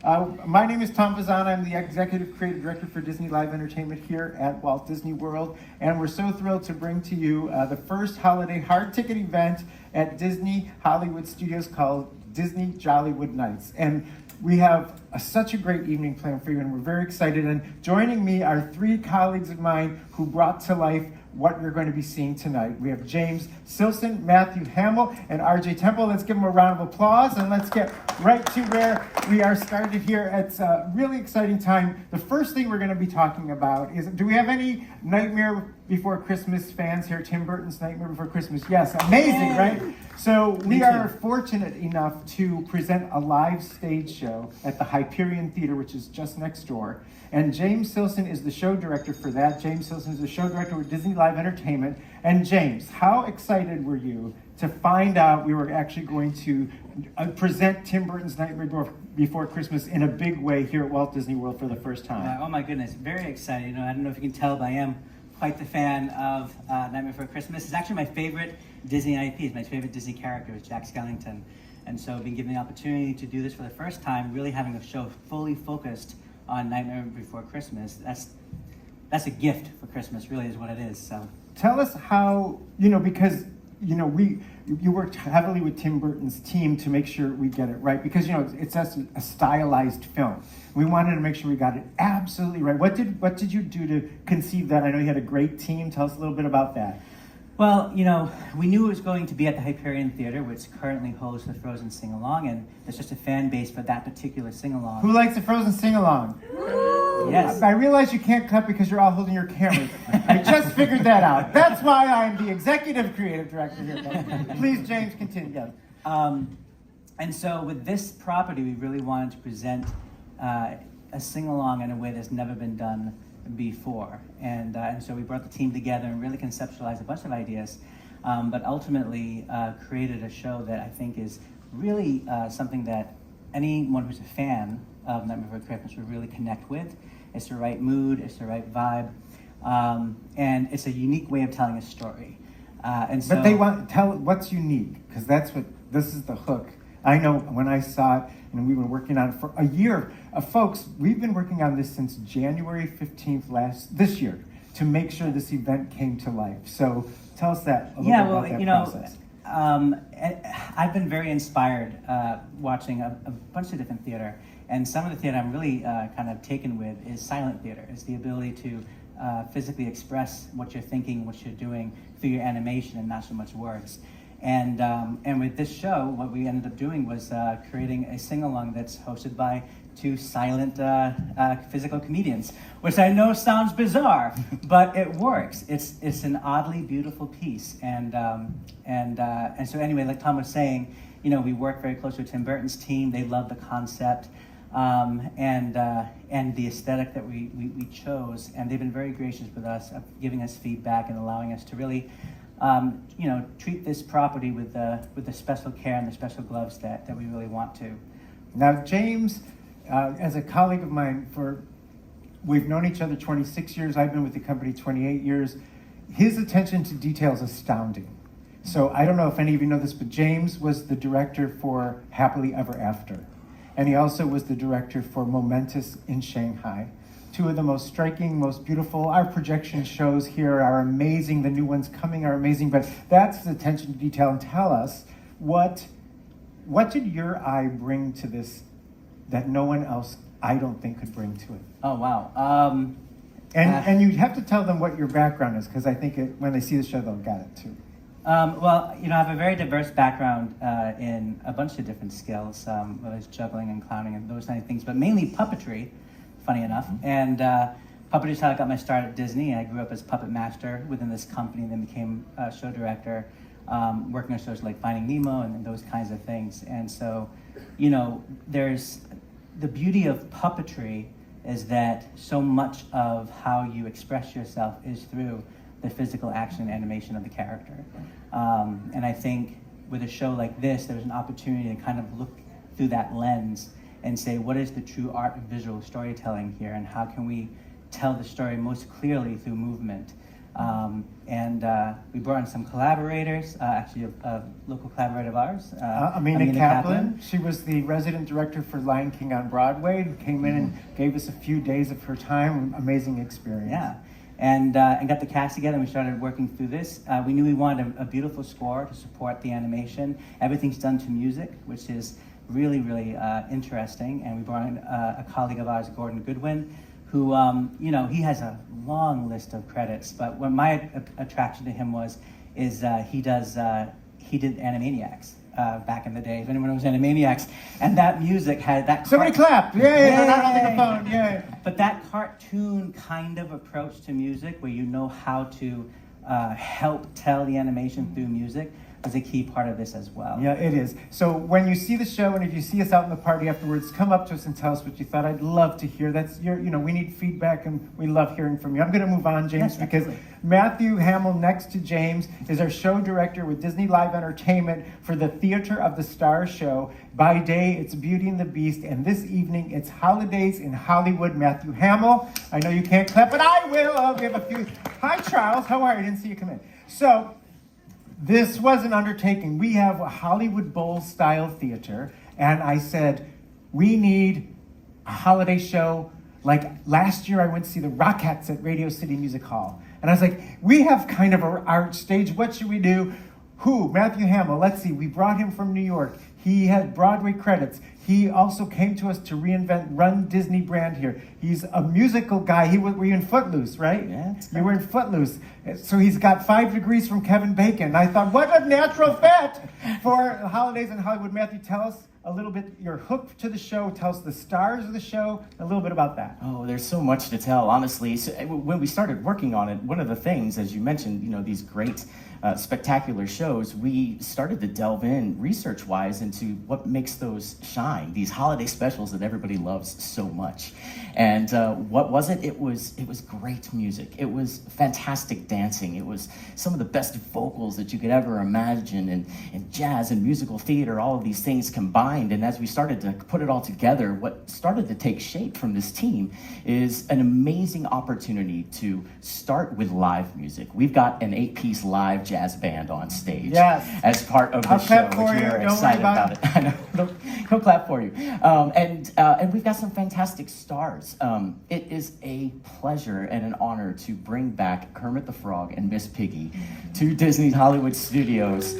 My name is Tom Vazzana. I'm the Executive Creative Director for Disney Live Entertainment here at Walt Disney World. And we're so thrilled to bring to you the first holiday hard ticket event at Disney Hollywood Studios called Disney Jollywood Nights. And we have such a great evening planned for you, and we're very excited. And joining me are three colleagues of mine who brought to life what you're going to be seeing tonight. We have James Silson, Matthew Hamel, and RJ Temple. Let's give them a round of applause, and let's get right to where we are started here. It's a really exciting time. The first thing we're going to be talking about is, do we have any Nightmare Before Christmas fans here? Tim Burton's Nightmare Before Christmas. Yes, amazing, right? So we are fortunate enough to present a live stage show at the Hyperion Theater, which is just next door. And James Silson is the show director for that. James Silson is the show director with Disney Live Entertainment. And James, how excited were you to find out we were actually going to present Tim Burton's Nightmare Before Christmas in a big way here at Walt Disney World for the first time? Oh my goodness, very excited. You know, I don't know if you can tell, but I am quite the fan of Nightmare Before Christmas. It's actually my favorite Disney IP. It's my favorite Disney character is Jack Skellington. And so being given the opportunity to do this for the first time, really having a show fully focused on Nightmare Before Christmas, that's a gift for Christmas, really is what it is. So tell us how, because you worked heavily with Tim Burton's team to make sure we get it right, because it's a stylized film. We wanted to make sure we got it absolutely right. What did you do to conceive that? I know you had a great team. Tell us a little bit about that. Well, we knew it was going to be at the Hyperion Theater, which currently hosts the Frozen Sing-Along, and there's just a fan base for that particular sing-along. Who likes the Frozen Sing-Along? Yes. I realize you can't clap because you're all holding your cameras. I just figured that out. That's why I'm the Executive Creative Director here. Please, James, continue. And so with this property, we really wanted to present a sing-along in a way that's never been done before. And so we brought the team together and really conceptualized a bunch of ideas, but ultimately created a show that I think is really something that anyone who's a fan of Nightmare Before Christmas would really connect with. It's the right mood, it's the right vibe, and it's a unique way of telling a story. And so, but they want to tell what's unique, because this is the hook. I know when I saw it, and we've been working on it for a year. Folks, we've been working on this since January 15th this year to make sure this event came to life. So tell us that a little bit about that process. I've been very inspired watching a bunch of different theater, and some of the theater I'm really kind of taken with is silent theater. It's the ability to physically express what you're thinking, what you're doing through your animation and not so much words. And with this show, what we ended up doing was creating a sing-along that's hosted by two silent physical comedians, which I know sounds bizarre, but it works. It's an oddly beautiful piece, and so anyway, like Tom was saying, we work very closely with Tim Burton's team. They love the concept and the aesthetic that we chose, and they've been very gracious with us, giving us feedback and allowing us to really treat this property with the special care and the special gloves that we really want to. Now, James, as a colleague of mine, we've known each other 26 years. I've been with the company 28 years. His attention to detail is astounding. So I don't know if any of you know this, but James was the director for Happily Ever After. And he also was the director for Momentous in Shanghai. Two of the most striking, most beautiful. Our projection shows here are amazing. The new ones coming are amazing, but that's the attention to detail. And tell us, what did your eye bring to this that no one else, I don't think, could bring to it? Oh, wow. And you have to tell them what your background is, because I think when they see the show, they'll get it too. Well, I have a very diverse background in a bunch of different skills, whether it's juggling and clowning and those kind of things, but mainly puppetry. Funny enough. And puppetry is how I got my start at Disney. I grew up as puppet master within this company, then became a show director, working on shows like Finding Nemo and those kinds of things. And so, there's the beauty of puppetry is that so much of how you express yourself is through the physical action and animation of the character. And I think with a show like this, there's an opportunity to kind of look through that lens and say, what is the true art of visual storytelling here, and how can we tell the story most clearly through movement? And we brought in some collaborators, actually a local collaborator of ours. Amina Kaplan. She was the resident director for Lion King on Broadway, and came in and gave us a few days of her time. Amazing experience. Yeah. And got the cast together, and we started working through this. We knew we wanted a beautiful score to support the animation. Everything's done to music, which is really, really interesting. And we brought in a colleague of ours, Gordon Goodwin, who, he has a long list of credits. But what my attraction to him is he did Animaniacs. Back in the day, if anyone was Animaniacs, and that music had that. Somebody clap! Yay! They're not on the phone. Yay! But that cartoon kind of approach to music, where you know how to help tell the animation through music, is a key part of this as well. Yeah, it is. So when you see the show, and if you see us out in the party afterwards, come up to us and tell us what you thought. I'd love to hear. We need feedback, and we love hearing from you. I'm going to move on, James, because Matthew Hamel, next to James, is our show director with Disney Live Entertainment for the Theater of the Stars show. By day, it's Beauty and the Beast, and this evening, it's Holidays in Hollywood. Matthew Hamel, I know you can't clap, but I will. We have a few. Hi, Charles. How are you? I didn't see you come in. So, this was an undertaking. We have a Hollywood Bowl-style theater, and I said, we need a holiday show. Like last year, I went to see the Rockettes at Radio City Music Hall. And I was like, we have kind of our stage. What should we do? Who? Matthew Hamel. Let's see. We brought him from New York. He had Broadway credits. He also came to us to run Disney brand here. He's a musical guy. Were you in Footloose, right? Yeah. You were in Footloose. So he's got 5 degrees from Kevin Bacon. I thought, what a natural fit for Holidays in Hollywood. Matthew, tell us a little bit, you're hooked to the show. Tell us the stars of the show, a little bit about that. Oh, there's so much to tell, honestly. So, when we started working on it, one of the things, as you mentioned, these great spectacular shows, we started to delve in research-wise into what makes those shine, these holiday specials that everybody loves so much. And what was it? It was great music. It was fantastic dancing. It was some of the best vocals that you could ever imagine, and jazz and musical theater, all of these things combined. And as we started to put it all together, what started to take shape from this team is an amazing opportunity to start with live music. We've got an 8-piece live jazz band on stage as part of the show. Clap for which you. we are Don't excited worry about it. I know. He'll clap for you. And we've got some fantastic stars. It is a pleasure and an honor to bring back Kermit the Frog and Miss Piggy to Disney's Hollywood Studios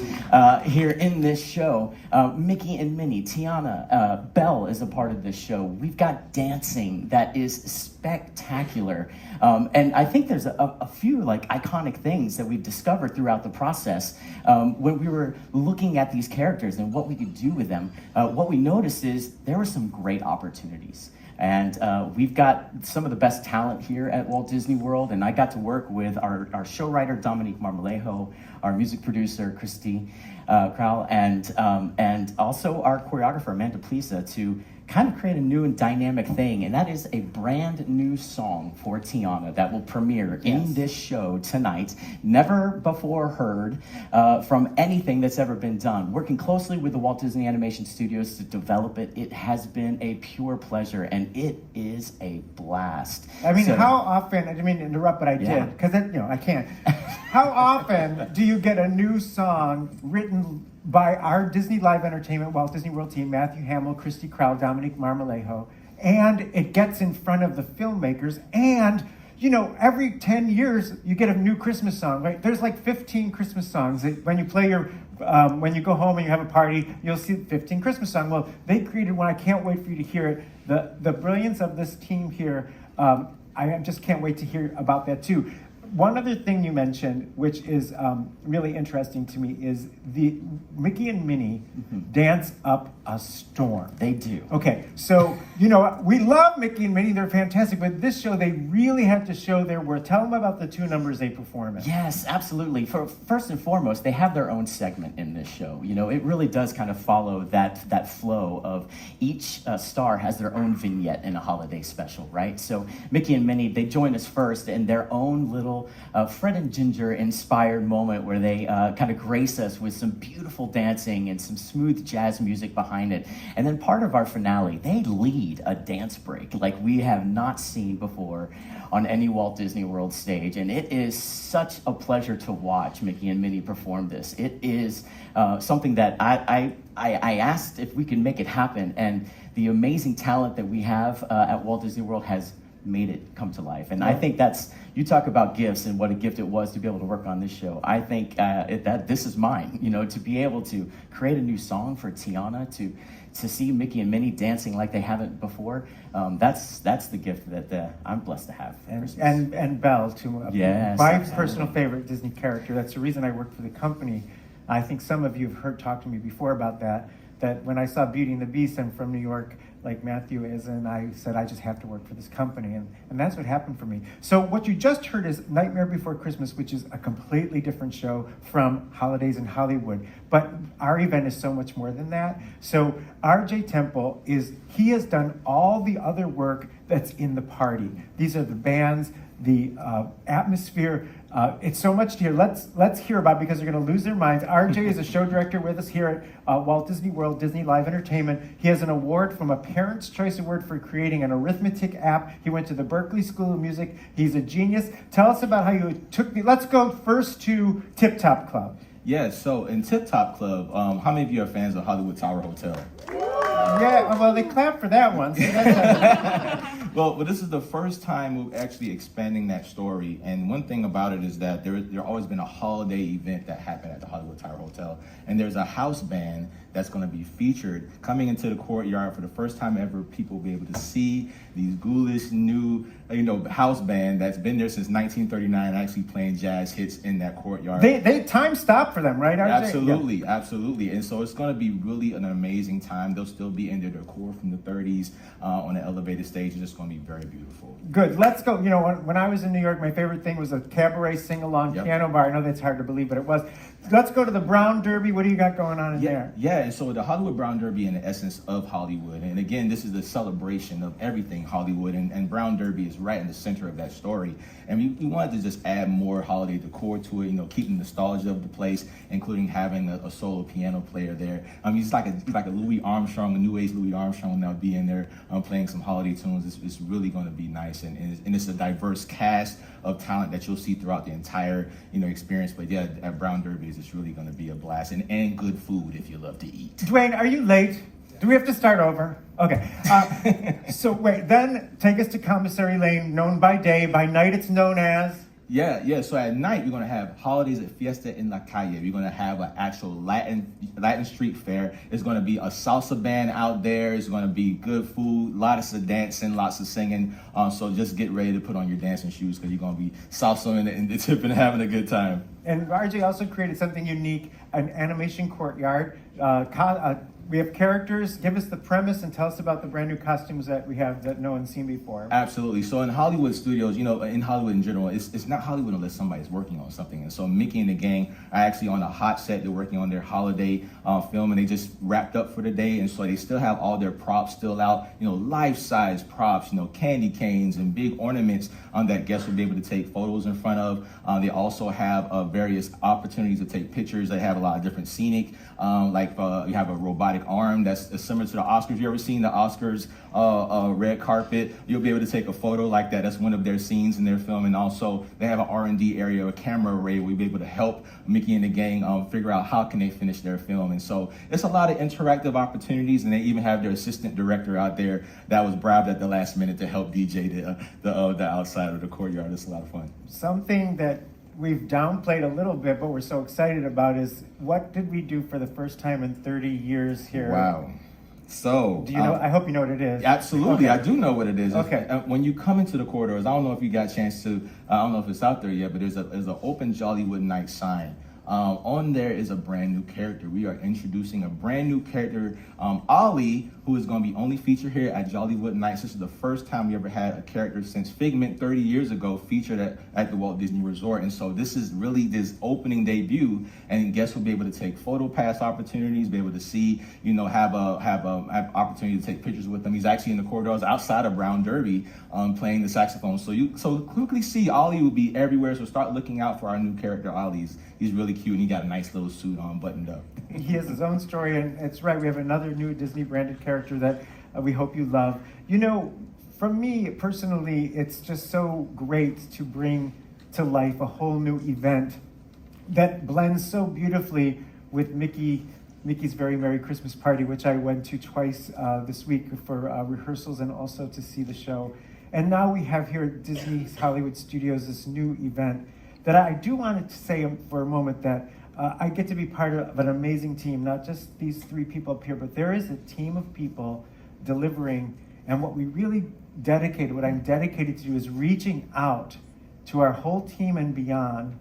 here in this show. Mickey and Minnie, Tiana, Belle is a part of this show. We've got dancing that is spectacular. And I think there's a few iconic things that we've discovered throughout the process when we were looking at these characters and what we could do with them. What we noticed is there were some great opportunities. And we've got some of the best talent here at Walt Disney World, and I got to work with our show writer, Dominique Marmolejo, our music producer, Christy Crowell, and also our choreographer, Amanda Plisa, to kind of create a new and dynamic thing, and that is a brand new song for Tiana that will premiere in this show tonight, never before heard from anything that's ever been done. Working closely with the Walt Disney Animation Studios to develop it, it has been a pure pleasure, and it is a blast. I mean, how often, I didn't mean to interrupt, but I did, because I can't. How often do you get a new song written by our Disney Live Entertainment, Walt Disney World team, Matthew Hamel, Christy Crowell, Dominique Marmolejo, and it gets in front of the filmmakers, and, every 10 years, you get a new Christmas song, right? There's 15 Christmas songs. When you play when you go home and you have a party, you'll see 15 Christmas songs. Well, they created one. I can't wait for you to hear it. The brilliance of this team here, I just can't wait to hear about that, too. One other thing you mentioned, which is really interesting to me, is the Mickey and Minnie dance up a storm. They do. Okay, so, we love Mickey and Minnie. They're fantastic. But this show, they really have to show their worth. Tell them about the 2 numbers they perform in. Yes, absolutely. First and foremost, they have their own segment in this show. It really does kind of follow that flow of each star has their own vignette in a holiday special, right? So Mickey and Minnie, they join us first in their own little little Fred and Ginger inspired moment where they kind of grace us with some beautiful dancing and some smooth jazz music behind it. And then part of our finale, they lead a dance break like we have not seen before on any Walt Disney World stage. And it is such a pleasure to watch Mickey and Minnie perform this. It is something that I asked if we can make it happen, and the amazing talent that we have at Walt Disney World has made it come to life. And I think that's, you talk about gifts and what a gift it was to be able to work on this show. I think that this is mine, you know, to be able to create a new song for Tiana, to see Mickey and Minnie dancing like they haven't before. That's the gift that I'm blessed to have. And Belle, too. Yes, my absolutely. personal favorite Disney character. That's the reason I work for the company. I think some of you have heard talk to me before about that when I saw Beauty and the Beast, I'm from New York, like Matthew is, and I said, I just have to work for this company. And that's what happened for me. So what you just heard is Nightmare Before Christmas, which is a completely different show from Holidays in Hollywood. But our event is so much more than that. So RJ Temple he has done all the other work that's in the party. These are the bands, the atmosphere. It's so much to hear. Let's hear about it, because they're going to lose their minds. RJ is a show director with us here at Walt Disney World, Disney Live Entertainment. He has an award from a Parents' Choice Award for creating an arithmetic app. He went to the Berklee School of Music. He's a genius. Tell us about how you took me. Let's go first to Tip Top Club. Yeah, so in Tip Top Club, how many of you are fans of Hollywood Tower Hotel? Yeah, well, they clapped for that one. So that's Well, this is the first time we're actually expanding that story. And one thing about it is that there always been a holiday event that happened at the Hollywood Tower Hotel. And there's a house band that's going to be featured coming into the courtyard for the first time ever. People will be able to see these ghoulish new, house band that's been there since 1939, actually playing jazz hits in that courtyard. they time stopped for them, right, RJ? Absolutely, absolutely. And so it's going to be really an amazing time. They'll still be in their decor from the 30s on the elevated stage. It's just going to be very beautiful. Good. Let's go. When I was in New York, my favorite thing was a cabaret sing-along piano bar. I know that's hard to believe, but it was. Let's go to the Brown Derby. What do you got going on in there? Yeah, and so the Hollywood Brown Derby, in the essence of Hollywood. And again, this is the celebration of everything Hollywood, and Brown Derby is right in the center of that story. And we wanted to just add more holiday decor to it, keeping the nostalgia of the place, including having a solo piano player there. He's like a Louis Armstrong, a new age Louis Armstrong now being there playing some holiday tunes. It's really going to be nice, and it's a diverse cast of talent that you'll see throughout the entire experience. But yeah, at Brown Derby, it's really going to be a blast, and good food if you love to eat. Dwayne, are you late? Do we have to start over? Okay. So wait, then take us to Commissary Lane, known by day. By night, it's known as... Yeah. So at night, we're going to have Holidays at Fiesta in La Calle. We're going to have an actual Latin street fair. There's going to be a salsa band out there. It's going to be good food, lots of dancing, lots of singing. So just get ready to put on your dancing shoes, because you're going to be salsaing in the tip and having a good time. And RJ also created something unique, an animation courtyard. We have characters. Give us the premise and tell us about the brand new costumes that we have that no one's seen before. Absolutely. So in Hollywood studios, in Hollywood in general, it's not Hollywood unless somebody's working on something. And so Mickey and the gang are actually on a hot set. They're working on their holiday film, and they just wrapped up for the day. And so they still have all their props still out, life-size props, candy canes and big ornaments that guests will be able to take photos in front of. They also have various opportunities to take pictures. They have a lot of different scenic, you have a robotic arm that's similar to the Oscars. You ever seen the Oscars red carpet? You'll be able to take a photo like that. That's one of their scenes in their film. And also they have an R&D area, a camera array, where you'll be able to help Mickey and the gang figure out how can they finish their film. And so it's a lot of interactive opportunities, and they even have their assistant director out there that was bribed at the last minute to help DJ the outside of the courtyard. It's a lot of fun. Something that we've downplayed a little bit, but we're so excited about is, what did we do for the first time in 30 years here? Wow. So, do you know? I hope you know what it is. Absolutely, okay. I do know what it is. Okay. When you come into the corridors, I don't know if you got a chance to. I don't know if it's out there yet, but there's an open Jollywood night sign. On there is a brand new character. We are introducing a brand new character, Ollie, who is going to be only featured here at Jollywood Nights. This is the first time we ever had a character since Figment 30 years ago featured at the Walt Disney Resort. And so this is really this opening debut, and guests will be able to take photo pass opportunities, be able to see, have opportunity to take pictures with him. He's actually in the corridors outside of Brown Derby playing the saxophone. So quickly see Ollie will be everywhere. So start looking out for our new character, Ollie. He's really cute, and he got a nice little suit on, buttoned up. He has his own story, and it's right. We have another new Disney branded character that we hope you love. For me personally, it's just so great to bring to life a whole new event that blends so beautifully with Mickey's Very Merry Christmas Party, which I went to twice this week for rehearsals and also to see the show. And now we have here at Disney's Hollywood Studios this new event that I do want to say for a moment that I get to be part of an amazing team, not just these three people up here, but there is a team of people delivering. And what I'm dedicated to do is reaching out to our whole team and beyond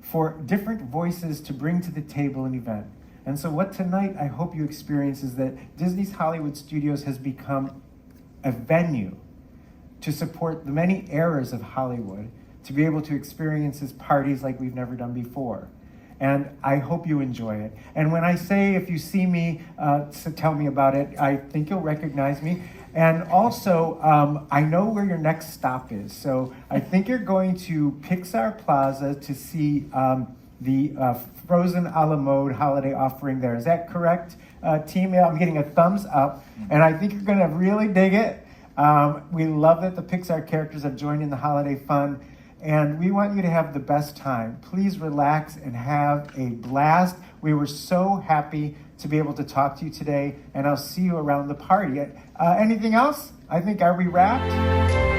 for different voices to bring to the table an event. And so what tonight I hope you experience is that Disney's Hollywood Studios has become a venue to support the many eras of Hollywood, to be able to experience his parties like we've never done before. And I hope you enjoy it. And when I say, if you see me, so tell me about it, I think you'll recognize me. And also, I know where your next stop is. So I think you're going to Pixar Plaza to see the Frozen a la mode holiday offering there. Is that correct, team? Yeah, I'm getting a thumbs up. And I think you're going to really dig it. We love that the Pixar characters have joined in the holiday fun. And we want you to have the best time. Please relax and have a blast. We were so happy to be able to talk to you today, and I'll see you around the party. Anything else? Are we wrapped?